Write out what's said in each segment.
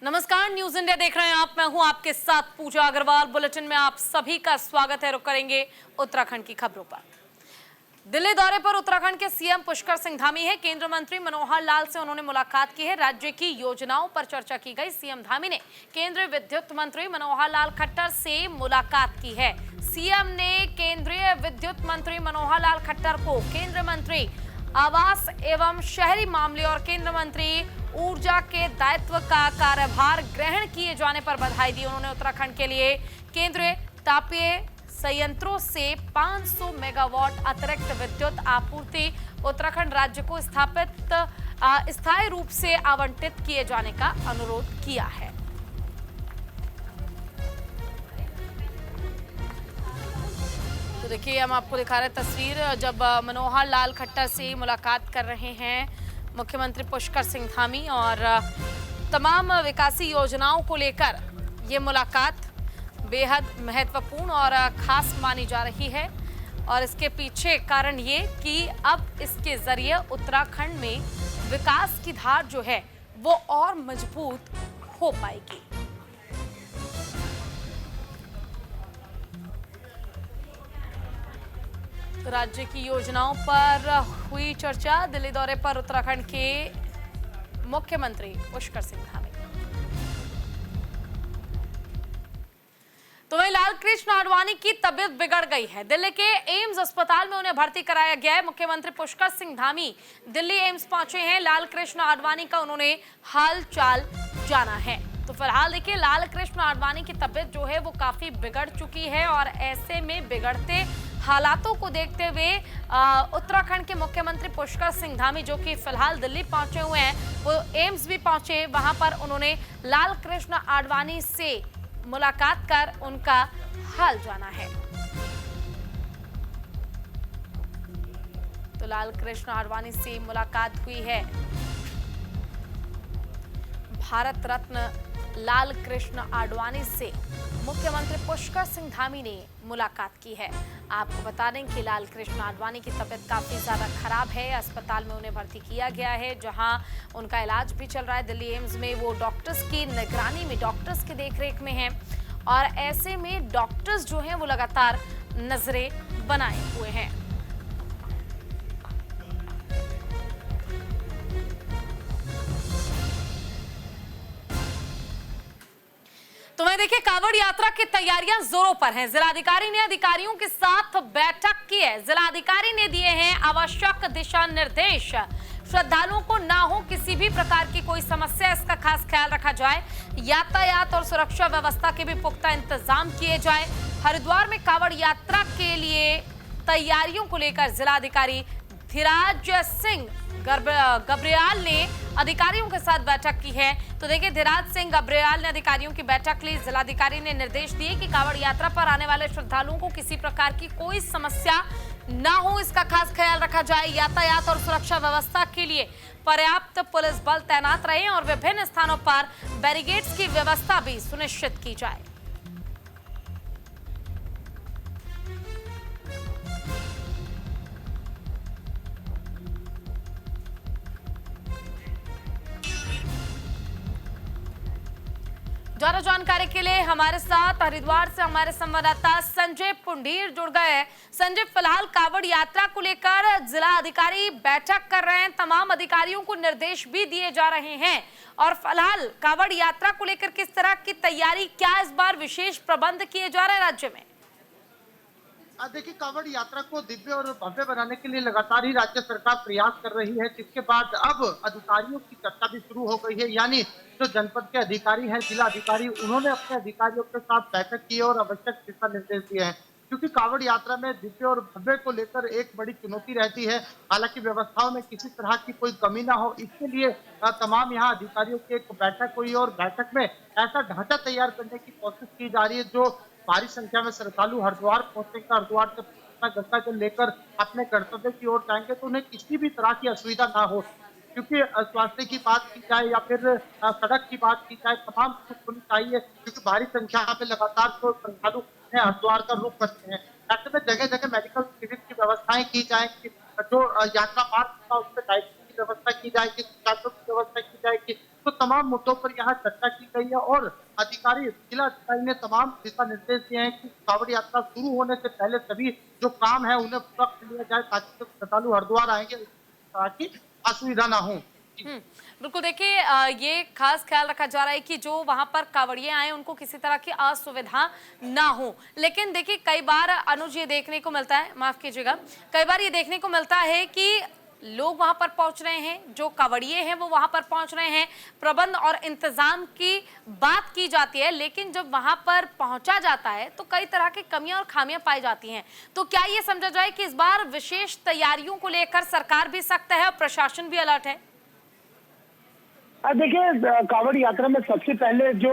नमस्कार, news India देख रहे हैं आप। मैं हूं आपके साथ पूजा अग्रवाल। बुलेटिन में आप सभी का स्वागत है। रुक करेंगे उत्तराखंड की खबरों पर। दिल्ली दौरे पर उत्तराखंड के सीएम पुष्कर सिंह धामी है। केंद्रीय मंत्री मनोहर लाल से उन्होंने मुलाकात की है। राज्य की योजनाओं पर चर्चा की गई। सीएम धामी ने केंद्रीय विद्युत मंत्री मनोहर लाल खट्टर से मुलाकात की है। सीएम ने केंद्रीय विद्युत मंत्री मनोहर लाल खट्टर को केंद्रीय मंत्री आवास एवं शहरी मामले और केंद्रीय मंत्री ऊर्जा के दायित्व का कार्यभार ग्रहण किए जाने पर बधाई दी। उन्होंने उत्तराखंड के लिए केंद्रीय तापीय संयंत्रों से 500 मेगावाट अतिरिक्त विद्युत आपूर्ति उत्तराखंड राज्य को स्थायी रूप से आवंटित किए जाने का अनुरोध किया है। तो देखिए, हम आपको दिखा रहे तस्वीर जब मनोहर लाल खट्टर से मुलाकात कर रहे हैं मुख्यमंत्री पुष्कर सिंह धामी, और तमाम विकासी योजनाओं को लेकर ये मुलाकात बेहद महत्वपूर्ण और खास मानी जा रही है। और इसके पीछे कारण ये कि अब इसके जरिए उत्तराखंड में विकास की धार जो है वो और मजबूत हो पाएगी। तो राज्य की योजनाओं पर हुई चर्चा। दिल्ली दौरे पर उत्तराखंड के मुख्यमंत्री पुष्कर सिंह धामी। तो वहीं लालकृष्ण आडवाणी की तबीयत बिगड़ गई है। दिल्ली के एम्स अस्पताल में उन्हें भर्ती कराया गया है। मुख्यमंत्री पुष्कर सिंह धामी दिल्ली एम्स पहुंचे हैं। लालकृष्ण आडवाणी का उन्होंने हालचाल जाना है। तो फिलहाल देखिए, लालकृष्ण आडवाणी की तबीयत जो है वो काफी बिगड़ चुकी है, और ऐसे में बिगड़ते हालातों को देखते हुए उत्तराखंड के मुख्यमंत्री पुष्कर सिंह धामी, जो कि फिलहाल दिल्ली पहुंचे हुए हैं, वो एम्स भी पहुंचे। वहां पर उन्होंने लालकृष्ण आडवाणी से मुलाकात कर उनका हाल जाना है। तो लालकृष्ण आडवाणी से मुलाकात हुई है। भारत रत्न लालकृष्ण आडवाणी से मुख्यमंत्री पुष्कर सिंह धामी ने मुलाकात की है। आपको बता दें कि लालकृष्ण आडवाणी की तबीयत काफी ज्यादा खराब है। अस्पताल में उन्हें भर्ती किया गया है, जहां उनका इलाज भी चल रहा है। दिल्ली एम्स में वो डॉक्टर्स की निगरानी में, डॉक्टर्स की देखरेख में हैं, और ऐसे में डॉक्टर्स जो हैं वो लगातार नजरें बनाए हुए हैं। तो वहीं देखिए, कांवड़ यात्रा की तैयारियां जोरों पर हैं। जिलाधिकारी ने अधिकारियों के साथ बैठक की है। जिलाधिकारी ने दिए हैं आवश्यक दिशा निर्देश। श्रद्धालुओं को ना हो किसी भी प्रकार की कोई समस्या, इसका खास ख्याल रखा जाए। यातायात और सुरक्षा व्यवस्था के भी पुख्ता इंतजाम किए जाए। हरिद्वार में कांवड़ यात्रा के लिए तैयारियों को लेकर जिलाधिकारी धीराज सिंह गब्रियाल ने अधिकारियों के साथ बैठक की है। तो देखिए, धीराज सिंह गब्रियाल ने अधिकारियों की बैठक ली। जिलाधिकारी ने निर्देश दिए कि कांवड़ यात्रा पर आने वाले श्रद्धालुओं को किसी प्रकार की कोई समस्या ना हो, इसका खास ख्याल रखा जाए। यातायात और सुरक्षा व्यवस्था के लिए पर्याप्त पुलिस बल तैनात रहे और विभिन्न स्थानों पर बैरिकेड्स की व्यवस्था भी सुनिश्चित की जाए। ज्यादा जानकारी के लिए हमारे साथ हरिद्वार से हमारे संवाददाता संजय पुंडीर जुड़ गए हैं। संजय, फिलहाल कांवड़ यात्रा को लेकर जिला अधिकारी बैठक कर रहे हैं, तमाम अधिकारियों को निर्देश भी दिए जा रहे हैं, और फिलहाल कांवड़ यात्रा को लेकर किस तरह की तैयारी, क्या इस बार विशेष प्रबंध किए जा रहे हैं राज्य में? देखिए, कांवड़ यात्रा को दिव्य और भव्य बनाने के लिए लगातार ही राज्य सरकार प्रयास कर रही है, जिसके बाद अब अधिकारियों की चर्चा भी शुरू हो गई है। यानी जो जनपद के अधिकारी हैं, जिला अधिकारी, उन्होंने अपने अधिकारियों के साथ बैठक की और आवश्यक दिशा निर्देश दिए हैं। क्योंकि कांवड़ यात्रा में दिव्य और भव्य को लेकर एक बड़ी चुनौती रहती है। हालांकि व्यवस्थाओं में किसी तरह की कोई कमी ना हो, इसके लिए तमाम यहाँ अधिकारियों की एक बैठक हुई और बैठक में ऐसा ढांचा तैयार करने की कोशिश की जा रही है जो भारी संख्या में श्रद्धालु हरिद्वार पहुंचेंगे, हरिद्वार से गंगा जल लेकर अपने गंतव्य की ओर जाएंगे, तो उन्हें किसी भी तरह की असुविधा ना हो। क्योंकि स्वास्थ्य की बात की जाए या फिर सड़क की बात की जाए, तमाम कुछ होनी चाहिए। क्योंकि भारी संख्या में लगातार जो श्रद्धालु हरिद्वार का रुख करते हैं, ऐसे में जगह जगह मेडिकल शिविर की व्यवस्थाएं की जाएंगी। जो यात्रा मार्ग होगा उस पर दायित्व की व्यवस्था की जाएगी, शिकायतों की व्यवस्था की जाएगी। तो तमाम मुद्दों पर यहाँ चर्चा की गई है और जिला अधिकारी ने तमाम दिशा निर्देश दिए हैं कि कांवड़ यात्रा शुरू होने से पहले सभी जो काम है उन्हें पूरा कर लिया जाए, ताकि जो श्रद्धालु हरिद्वार आएंगे इस तरह की असुविधा ना हो। जी। बिल्कुल देखिए, ये खास ख्याल रखा जा रहा है कि जो वहां पर कांवड़िए आए उनको किसी तरह की असुविधा ना हो। लेकिन देखिए कई बार अनुज ये देखने को मिलता है, माफ कीजिएगा, कई बार ये देखने को मिलता है कि लोग वहां पर पहुंच रहे हैं, जो कांवड़िए हैं वो वहां पर पहुंच रहे हैं, प्रबंध और इंतजाम की बात की जाती है, लेकिन जब वहां पर पहुंचा जाता है तो कई तरह की कमियां और खामियां पाई जाती हैं। तो क्या ये समझा जाए कि इस बार विशेष तैयारियों को लेकर सरकार भी सख्त है और प्रशासन भी अलर्ट है? देखिए, कांवड़ यात्रा में सबसे पहले जो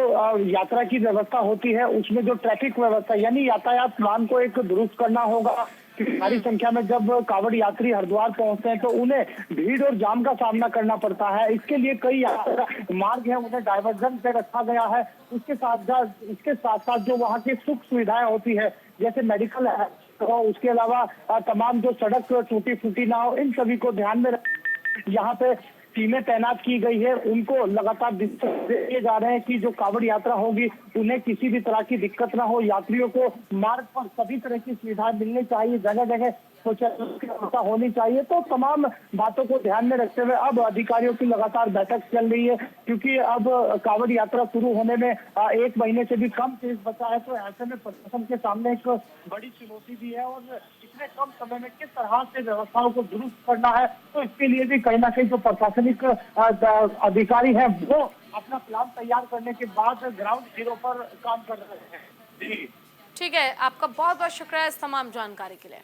यात्रा की व्यवस्था होती है उसमें जो ट्रैफिक व्यवस्था यानी यातायात प्लान को एक दुरुस्त करना होगा। भारी संख्या में जब कांवड़ यात्री हरिद्वार पहुंचते हैं तो उन्हें भीड़ और जाम का सामना करना पड़ता है। इसके लिए कई यात्रा मार्ग है उन्हें डाइवर्जन पे रखा गया है। इसके साथ साथ जो वहाँ की सुख सुविधाएं होती है जैसे मेडिकल है, तो उसके अलावा तमाम जो सड़क टूटी फूटी ना हो, इन सभी को ध्यान में यहाँ पे टीमें तैनात की गई है। उनको लगातार दिए जा रहे हैं कि जो कांवड़ यात्रा होगी उन्हें किसी भी तरह की दिक्कत ना हो। यात्रियों को मार्ग पर सभी तरह की सुविधाएं मिलनी चाहिए, जगह जगह शौचालय की व्यवस्था होनी चाहिए। तो तमाम बातों को ध्यान में रखते हुए अब अधिकारियों की लगातार बैठक चल रही है, क्योंकि अब कांवड़ यात्रा शुरू होने में 1 महीने से भी कम शेष बचा है। तो ऐसे में प्रशासन के सामने एक बड़ी चुनौती भी है और इतने कम समय में किस तरह से व्यवस्थाओं को दुरुस्त करना है, तो इसके लिए भी कहीं ना कहीं जो प्रशासनिक अधिकारी है वो अपना प्लान तैयार करने के बाद ग्राउंड जीरो पर काम कर रहे हैं। ठीक है, आपका बहुत बहुत शुक्रिया इस तमाम जानकारी के लिए।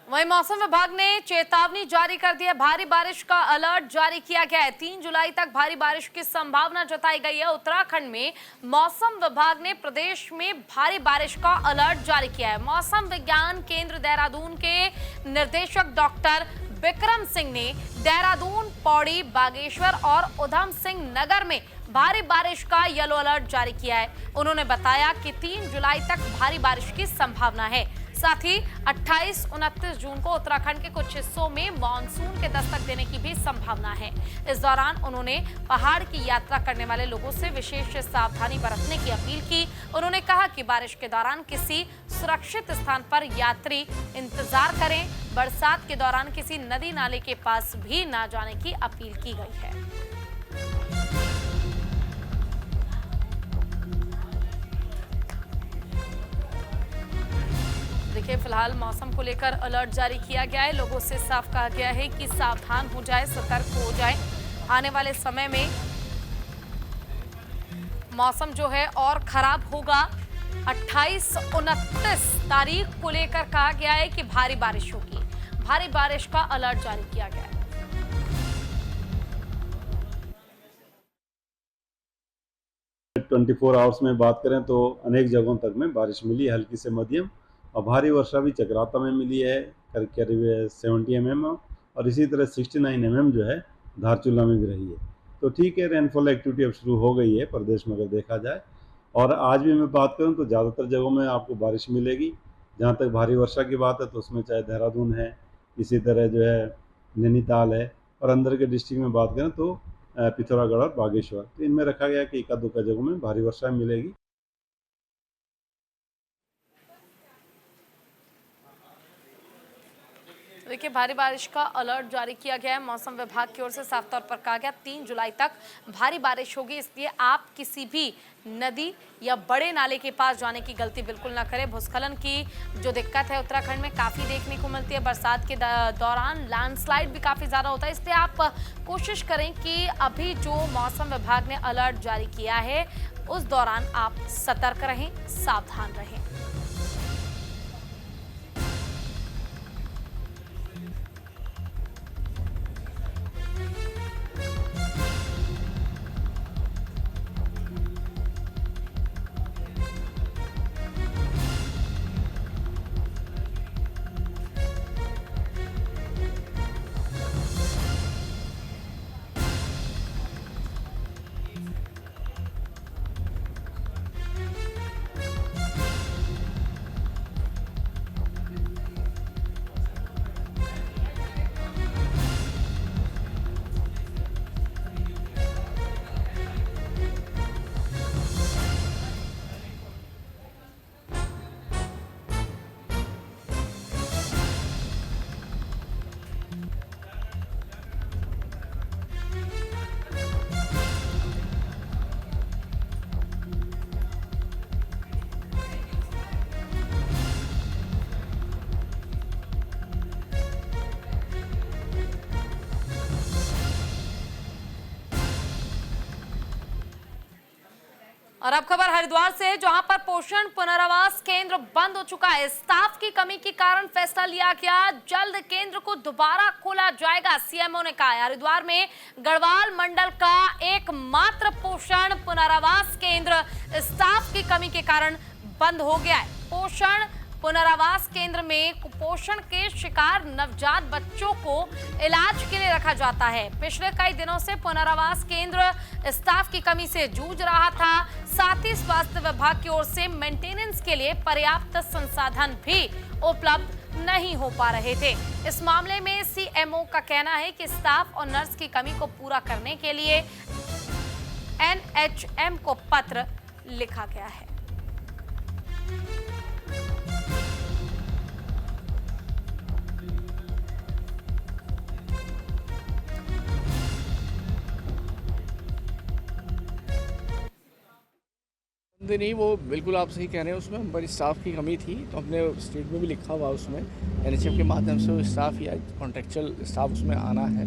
वहीं मौसम विभाग ने चेतावनी जारी कर दी है, भारी बारिश का अलर्ट जारी किया गया है। 3 जुलाई तक भारी बारिश की संभावना जताई गई है। उत्तराखंड में मौसम विभाग ने प्रदेश में भारी बारिश का अलर्ट जारी किया है। मौसम विज्ञान केंद्र देहरादून के निदेशक डॉक्टर विक्रम सिंह ने देहरादून, पौड़ी, बागेश्वर और उधम सिंह नगर में भारी बारिश का येलो अलर्ट जारी किया है। उन्होंने बताया कि 3 जुलाई तक भारी बारिश की संभावना है। साथ ही 28-29 जून को उत्तराखंड के कुछ हिस्सों में मानसून के दस्तक देने की भी संभावना है। इस दौरान उन्होंने पहाड़ की यात्रा करने वाले लोगों से विशेष सावधानी बरतने की अपील की। उन्होंने कहा कि बारिश के दौरान किसी सुरक्षित स्थान पर यात्री इंतजार करें। बरसात के दौरान किसी नदी नाले के पास भी ना जाने की अपील की गई है। देखिए, फिलहाल मौसम को लेकर अलर्ट जारी किया गया है। लोगों से साफ कहा गया है कि सावधान हो जाए, सतर्क हो जाए। आने वाले समय में मौसम जो है और खराब होगा। 28-29 तारीख को लेकर कहा गया है कि भारी बारिश होगी। भारी बारिश का अलर्ट जारी किया गया है। ट्वेंटी 24 आवर्स में बात करें तो अनेक जगहों तक में बारिश मिली, हल्की से मध्यम, और भारी वर्षा भी चक्राता में मिली है करीब 70 mm, और इसी तरह 69 mm जो है धारचूला में भी रही है। तो ठीक है, रेनफॉल एक्टिविटी अब शुरू हो गई है प्रदेश में अगर देखा जाए। और आज भी मैं बात करूं तो ज़्यादातर जगहों में आपको बारिश मिलेगी। जहां तक भारी वर्षा की बात है तो उसमें चाहे देहरादून है, इसी तरह जो है नैनीताल है, और अंदर के डिस्ट्रिक्ट में बात करें तो पिथौरागढ़ और बागेश्वर, तो इनमें रखा गया कि एका दुक्का जगहों में भारी वर्षा मिलेगी। देखिए, भारी बारिश का अलर्ट जारी किया गया है। मौसम विभाग की ओर से साफ तौर पर कहा गया 3 जुलाई तक भारी बारिश होगी, इसलिए आप किसी भी नदी या बड़े नाले के पास जाने की गलती बिल्कुल ना करें। भूस्खलन की जो दिक्कत है उत्तराखंड में काफ़ी देखने को मिलती है। बरसात के दौरान लैंडस्लाइड भी काफ़ी ज़्यादा होता है, इसलिए आप कोशिश करें कि अभी जो मौसम विभाग ने अलर्ट जारी किया है उस दौरान आप सतर्क रहें, सावधान रहें। और अब खबर हरिद्वार से है, जहां पर पोषण पुनरावास केंद्र बंद हो चुका है। स्टाफ की कमी के कारण फैसला लिया गया, जल्द केंद्र को दोबारा खोला जाएगा, सीएमओ ने कहा है। हरिद्वार में गढ़वाल मंडल का एकमात्र पोषण पुनरावास केंद्र स्टाफ की कमी के कारण बंद हो गया है। पोषण पुनरावास केंद्र में कुपोषण के शिकार नवजात बच्चों को इलाज के लिए रखा जाता है। पिछले कई दिनों से पुनरावास केंद्र स्टाफ की कमी से जूझ रहा था। साथ ही स्वास्थ्य विभाग की ओर से मेंटेनेंस के लिए पर्याप्त संसाधन भी उपलब्ध नहीं हो पा रहे थे। इस मामले में सीएमओ का कहना है कि स्टाफ और नर्स की कमी को पूरा करने के लिए एनएचएम को पत्र लिखा गया है। नहीं, वो बिल्कुल आप सही कह रहे हैं। उसमें हमारी स्टाफ की कमी थी, तो हमने स्टेट में भी लिखा हुआ उसमें एनएचएम के माध्यम से स्टाफ या कॉन्ट्रेक्चुअल स्टाफ उसमें आना है।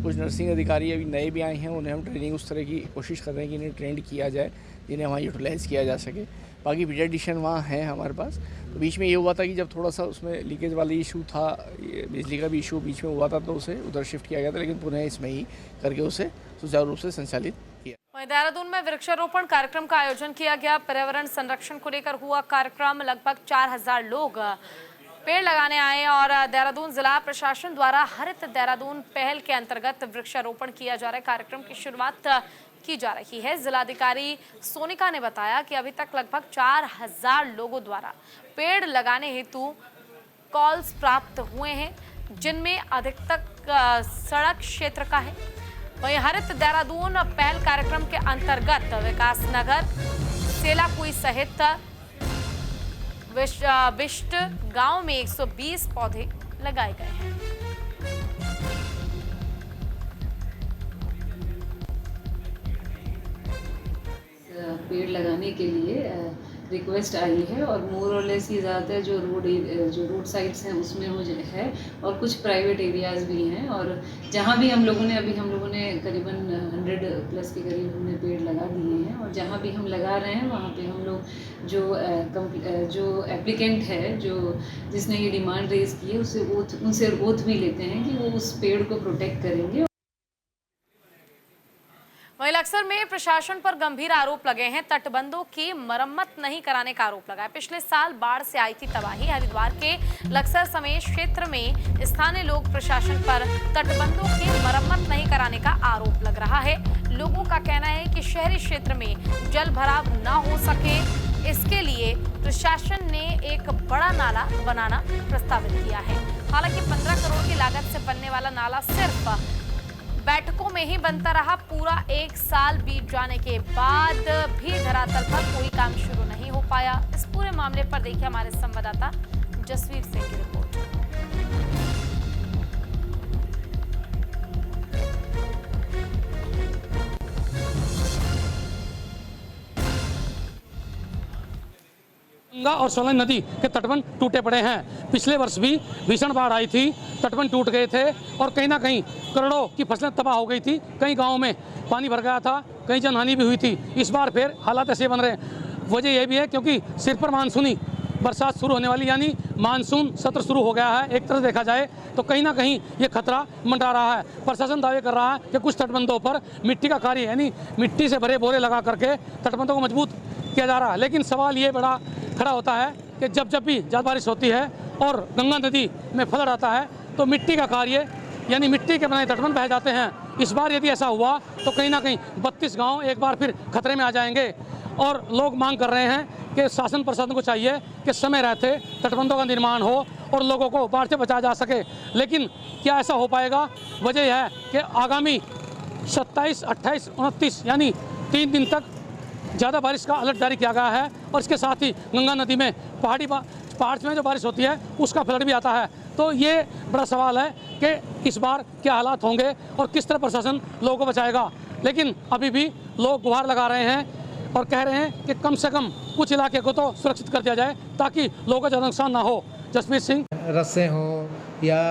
कुछ नर्सिंग अधिकारी अभी नए भी आए हैं, उन्हें हम ट्रेनिंग उस तरह की कोशिश कर रहे हैं कि इन्हें ट्रेंड किया जाए, जिन्हें वहाँ यूटिलाइज़ किया जा सके। बाकी पीडियाट्रिशियन वहाँ हैं हमारे पास। तो बीच में ये हुआ था कि जब थोड़ा सा उसमें लीकेज वाला इशू था, बिजली का भी इशू बीच में हुआ था, तो उसे उधर शिफ्ट किया गया था, लेकिन पुनः इसमें ही करके उसे सुचारू रूप से संचालित किया। वहीं देहरादून में वृक्षारोपण कार्यक्रम का आयोजन किया गया। पर्यावरण संरक्षण को लेकर हुआ कार्यक्रम। लगभग 4000 लोग पेड़ लगाने आए और देहरादून जिला प्रशासन द्वारा हरित देहरादून पहल के अंतर्गत वृक्षारोपण किया जा रहा है। कार्यक्रम की शुरुआत की जा रही है। जिलाधिकारी सोनिका ने बताया कि अभी तक लगभग 4000 लोगों द्वारा पेड़ लगाने हेतु कॉल्स प्राप्त हुए हैं, जिनमें अधिकतर सड़क क्षेत्र का है। वहीं हरित देहरादून पहल कार्यक्रम के अंतर्गत विकास नगर, सेलाकुई सहित विष्ट गांव में 120 पौधे लगाए गए हैं। पेड़ लगाने के लिए रिक्वेस्ट आई है और मोर और लेस ये ज़्यादातर जो रोड साइड्स हैं उसमें हो है और कुछ प्राइवेट एरियाज़ भी हैं। और जहाँ भी हम लोगों ने करीबन 100 प्लस के करीब हमने पेड़ लगा दिए हैं। और जहाँ भी हम लगा रहे हैं वहाँ पे हम लोग जो एप्लीकेंट है, जिसने ये डिमांड रेज की है, उनसे ओथ भी लेते हैं कि वो उस पेड़ को प्रोटेक्ट करेंगे। वहीं लक्सर में प्रशासन पर गंभीर आरोप लगे हैं। तटबंधों की मरम्मत नहीं कराने का आरोप लगा है। पिछले साल बाढ़ से आई थी तबाही। हरिद्वार के लक्सर समेत क्षेत्र में स्थानीय लोग प्रशासन पर तटबंधों की मरम्मत नहीं कराने का आरोप लग रहा है। लोगों का कहना है कि शहरी क्षेत्र में जल भराव न हो सके, इसके लिए प्रशासन ने एक बड़ा नाला बनाना प्रस्तावित किया है। हालांकि 15 करोड़ की लागत से बनने वाला नाला सिर्फ बैठकों में ही बनता रहा। पूरा 1 साल बीत जाने के बाद भी धरातल पर कोई काम शुरू नहीं हो पाया। इस पूरे मामले पर देखिए हमारे संवाददाता जसवीर सिंह की रिपोर्ट। गंगा और सोलन नदी के तटबंध टूटे पड़े हैं। पिछले वर्ष भी भीषण बाढ़ आई थी, तटबंध टूट गए थे और कहीं ना कहीं करोड़ों की फसलें तबाह हो गई थी। कई गांवों में पानी भर गया था, कई जनहानि भी हुई थी। इस बार फिर हालात ऐसे बन रहे हैं। वजह यह भी है क्योंकि सिर पर मानसूनी बरसात शुरू होने वाली, यानी मानसून सत्र शुरू हो गया है। एक तरह देखा जाए तो कहीं ना कहीं ये खतरा मंडरा रहा है। प्रशासन दावे कर रहा है कि कुछ तटबंधों पर मिट्टी का कार्य, यानी मिट्टी से भरे बोरे लगा करके तटबंधों को मजबूत किया जा रहा है। लेकिन सवाल ये बड़ा खड़ा होता है कि जब भी ज़्यादा बारिश होती है और गंगा नदी में फ्लड आता है तो मिट्टी का कार्य, यानी मिट्टी के बनाए तटबंध बह जाते हैं। इस बार यदि ऐसा हुआ तो कहीं ना कहीं 32 गांव एक बार फिर खतरे में आ जाएंगे। और लोग मांग कर रहे हैं कि शासन प्रशासन को चाहिए कि समय रहते तटबंधों का निर्माण हो और लोगों को बाढ़ से बचाया जा सके। लेकिन क्या ऐसा हो पाएगा? वजह यह है कि आगामी 27, 28, 29 यानी 3 दिन तक ज़्यादा बारिश का अलर्ट जारी किया गया है। और इसके साथ ही गंगा नदी में पहाड़ में जो बारिश होती है उसका फ्लड भी आता है। तो ये बड़ा सवाल है कि इस बार क्या हालात होंगे और किस तरह प्रशासन लोगों को बचाएगा। लेकिन अभी भी लोग गुहार लगा रहे हैं और कह रहे हैं कि कम से कम कुछ इलाके को तो सुरक्षित कर दिया जाए ताकि लोगों का ज़्यादा नुकसान ना हो। जसवीर सिंह। रस्से हों या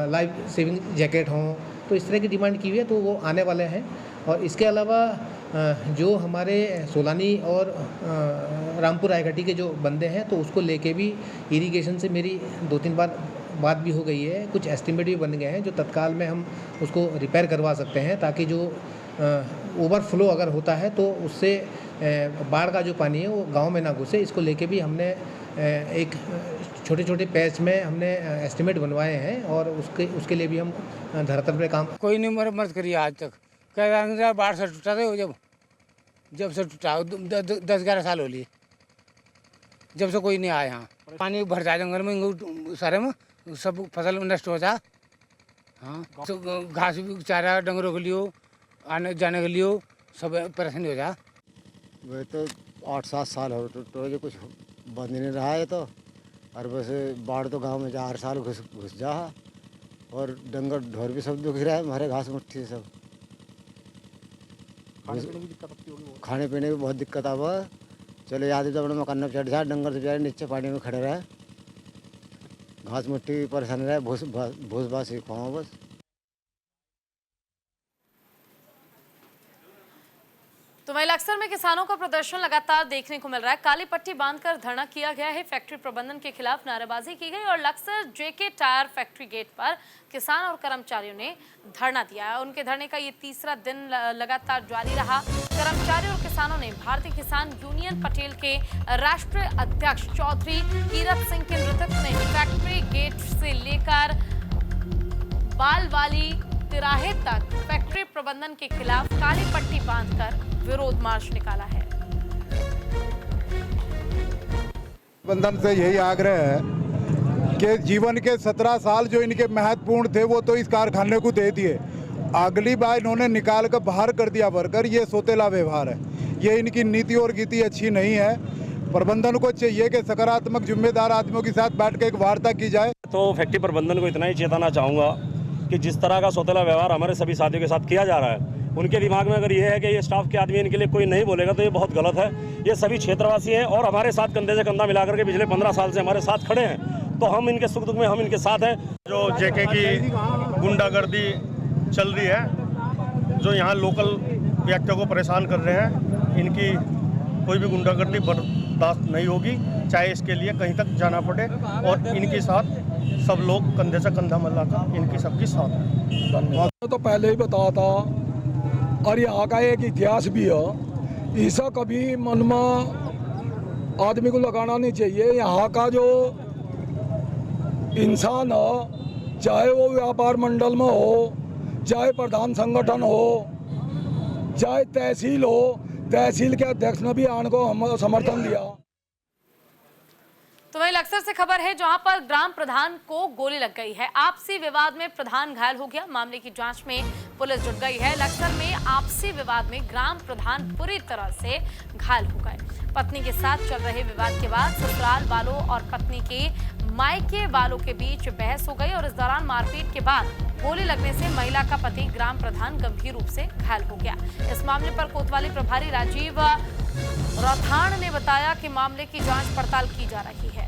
लाइफ सेविंग जैकेट हों, तो इस तरह की डिमांड की हुई है, तो वो आने वाले हैं। और इसके अलावा जो हमारे सोलानी और रामपुर रायघाटी के जो बंदे हैं तो उसको लेके भी इरिगेशन से मेरी 2-3 बार बात भी हो गई है। कुछ एस्टिमेट भी बन गए हैं जो तत्काल में हम उसको रिपेयर करवा सकते हैं, ताकि जो ओवरफ्लो अगर होता है तो उससे बाढ़ का जो पानी है वो गांव में ना घुसे। इसको लेके भी हमने एक छोटे छोटे पैच में हमने एस्टिमेट बनवाए हैं और उसके लिए भी हम धरातल पे काम। कोई नहीं मरम्मत करी आज तक, कह बाढ़ से टूटा था जब से टूटा 10-11 साल हो लिए, जब से कोई नहीं आया यहाँ। पानी भर जाए जंगल में, सारे में सब फसल नष्ट हो जा। हाँ, तो घास भी चारा डंगरों के लिए, आने जाने के लिए सब परेशानी हो जा। वह तो 8-7 साल हो तो कुछ बंद नहीं रहा है तो, और बस बाढ़ तो गांव में जा हर साल घुस जा, और डंगर ढोर भी सब दुख रहा है, हमारे घास मुट्ठी सब। खाने पीने की बहुत दिक्कत आवा। चलो याद तो अपने मकान में चढ़ जाए, डंगर से बेचारे नीचे पानी में खड़े रहे, घास मुट्ठी परेशान रहे, भूस भास ही खुआओ बस। तो वहीं लक्सर में किसानों का प्रदर्शन लगातार देखने को मिल रहा है। काली पट्टी बांधकर धरना किया गया है, फैक्ट्री प्रबंधन के खिलाफ नारेबाजी की गई और लक्सर जेके टायर फैक्ट्री गेट पर किसान और कर्मचारियों ने धरना दिया है। उनके धरने का ये तीसरा दिन लगातार जारी रहा। कर्मचारी और किसानों ने भारतीय किसान यूनियन पटेल के राष्ट्रीय अध्यक्ष चौधरी कीरत सिंह के नेतृत्व में फैक्ट्री गेट से लेकर बालवाली तिराहे तक फैक्ट्री प्रबंधन के खिलाफ काली पट्टी बांधकर विरोध मार्च निकाला है। प्रबंधन से यही आग्रह है कि जीवन के 17 साल जो इनके महत्वपूर्ण थे वो तो इस कारखाने को दे दिए, अगली बार इन्होंने निकाल कर बाहर कर दिया वर्कर। ये सोतेला व्यवहार है, ये इनकी नीति और गीति अच्छी नहीं है। प्रबंधन को चाहिए कि सकारात्मक जिम्मेदार आदमियों के साथ बैठ कर एक वार्ता की जाए। तो फैक्ट्री प्रबंधन को इतना ही चेताना चाहूँगा कि जिस तरह का सोतेला व्यवहार हमारे सभी साथियों के साथ किया जा रहा है, उनके दिमाग में अगर ये है कि ये स्टाफ के आदमी इनके लिए कोई नहीं बोलेगा तो ये बहुत गलत है। ये सभी क्षेत्रवासी हैं और हमारे साथ कंधे से कंधा मिलाकर के पिछले 15 साल से हमारे साथ खड़े हैं, तो हम इनके सुख दुख में हम इनके साथ हैं। जो जेके की गुंडागर्दी चल रही है, जो यहाँ लोकल व्यक्तियों को परेशान कर रहे हैं, इनकी कोई भी गुंडागर्दी बर्दाश्त नहीं होगी, चाहे इसके लिए कहीं तक जाना पड़े। और इनके साथ सब लोग कंधे से कंधा मिलाकर इनकी सबकी साथ है। तो पहले ही बताया था, और यहाँ का एक इतिहास भी है, ऐसा कभी मन में आदमी को लगाना नहीं चाहिए। यहाँ का जो इंसान हो, चाहे वो व्यापार मंडल में हो, चाहे प्रधान संगठन हो, चाहे तहसील हो, तहसील के अध्यक्ष ने भी आन को हम समर्थन दिया। तो वहीं लक्सर से खबर है जहां पर ग्राम प्रधान को गोली लग गई है। आपसी विवाद में प्रधान घायल हो गया, मामले की जांच में पुलिस जुट गई है। लक्सर में आपसी विवाद में ग्राम प्रधान पूरी तरह से घायल हो गए। पत्नी के साथ चल रहे विवाद के बाद ससुराल वालों और पत्नी के मायके वालों के बीच बहस हो गई और इस दौरान मारपीट के बाद गोली लगने से महिला का पति ग्राम प्रधान गंभीर रूप से घायल हो गया। इस मामले पर कोतवाली प्रभारी राजीव रौथाण ने बताया कि मामले की जांच पड़ताल की जा रही है।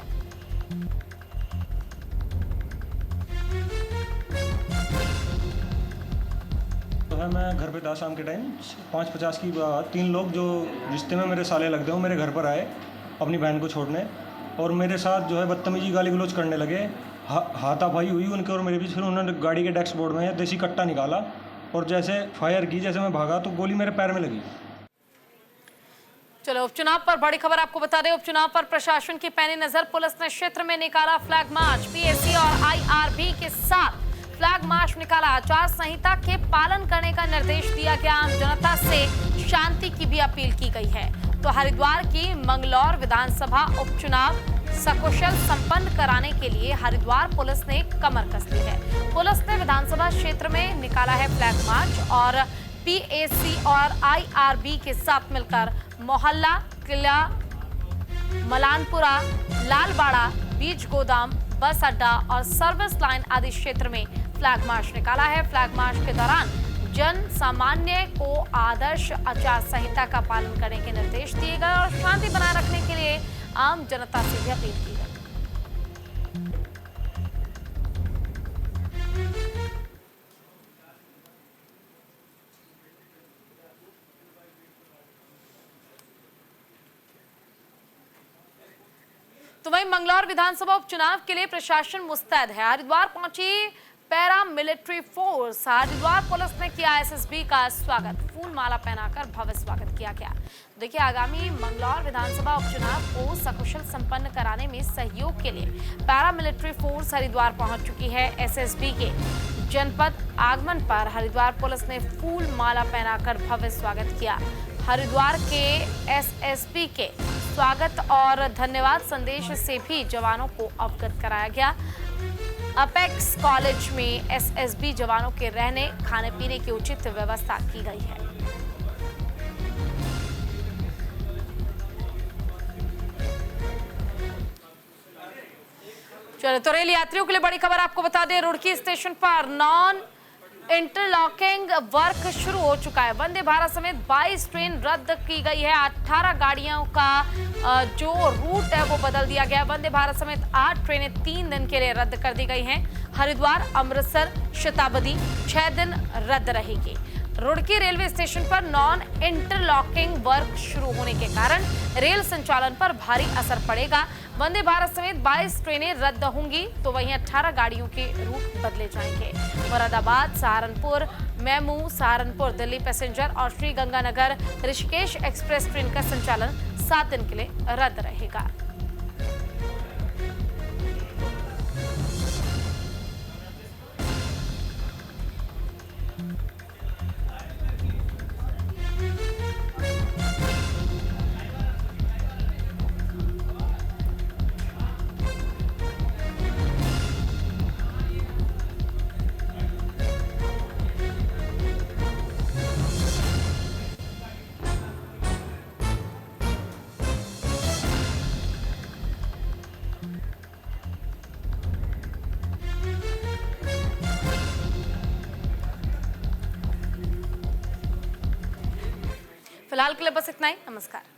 तो है मैं घर पे था शाम के टाइम 5:50 की बात। 3 लोग जो रिश्ते में मेरे साले लगते हो मेरे घर पर आए अपनी बहन को छोड़ने और मेरे साथ जो है बदतमीजी गाली गलौज करने लगे। हाथापाई हुई उनके और मेरे बीच। फिर उन्होंने गाड़ी के डैशबोर्ड में देसी कट्टा निकाला और जैसे फायर की, जैसे मैं भागा तो गोली मेरे पैर में लगी। चलो उपचुनाव पर बड़ी खबर आपको बता दें। उपचुनाव पर प्रशासन की पैनी नजर, पुलिस ने क्षेत्र में निकाला फ्लैग मार्च। पीएसी और आईआरबी के साथ फ्लैग मार्च निकाला। आचार संहिता के पालन करने का निर्देश दिया गया। आम जनता से शांति की भी अपील की गई है। तो हरिद्वार की मंगलौर विधानसभा उपचुनाव सकुशल संपन्न कराने के लिए हरिद्वार पुलिस ने कमर कस ली है। पुलिस ने विधानसभा क्षेत्र में निकाला है फ्लैग मार्च और पीएसी और आईआरबी के साथ मिलकर मोहल्ला, किला, मलानपुरा, लालबाड़ा, बीज गोदाम, बस अड्डा और सर्विस लाइन आदि क्षेत्र में फ्लैग मार्च निकाला है। फ्लैग मार्च के दौरान जन सामान्य को आदर्श आचार संहिता का पालन करने के निर्देश दिए गए और शांति बनाए रखने के लिए आम जनता से भी अपील की गई। तो वहीं मंगलौर विधानसभा उपचुनाव के लिए प्रशासन मुस्तैद है। हरिद्वार पहुंची para military force. Haridwar police ने किया एसएसबी का स्वागत, फूल माला पहनाकर भव्य स्वागत किया गया। देखिए, आगामी मंगलौर विधानसभा उपचुनाव को सकुशल संपन्न कराने में सहयोग के लिए पैरा मिलिट्री फोर्स हरिद्वार पहुंच चुकी है। एसएसबी के जनपद आगमन पर हरिद्वार पुलिस ने फूल माला पहनाकर भव्य स्वागत किया। हरिद्वार के एसएसबी के स्वागत और धन्यवाद संदेश से भी जवानों को अवगत कराया गया। अपेक्स कॉलेज में एसएसबी जवानों के रहने खाने पीने की उचित व्यवस्था की गई है। चलो, तो रेल यात्रियों के लिए बड़ी खबर आपको बता दें, रुड़की स्टेशन पर नॉन इंटरलॉकिंग वर्क शुरू हो चुका है। वंदे भारत समेत 22 ट्रेन रद्द की गई है। 18 गाड़ियों का जो रूट है वो बदल दिया गया है। वंदे भारत समेत 8 ट्रेनें 3 दिन के लिए रद्द कर दी गई हैं। हरिद्वार अमृतसर शताब्दी 6 दिन रद्द रहेगी। रुड़की रेलवे स्टेशन पर नॉन इंटरलॉकिंग वर्क शुरू होने के कारण रेल संचालन पर भारी असर पड़ेगा। वंदे भारत समेत 22 ट्रेनें रद्द होंगी, तो वहीं 18 गाड़ियों के रूट बदले जाएंगे। मुरादाबाद, सहारनपुर, मेमू, सहारनपुर दिल्ली पैसेंजर और श्री गंगानगर ऋषिकेश एक्सप्रेस ट्रेन का संचालन 7 दिन के लिए रद्द रहेगा। फिलहाल के लिए बस इतना ही। नमस्कार।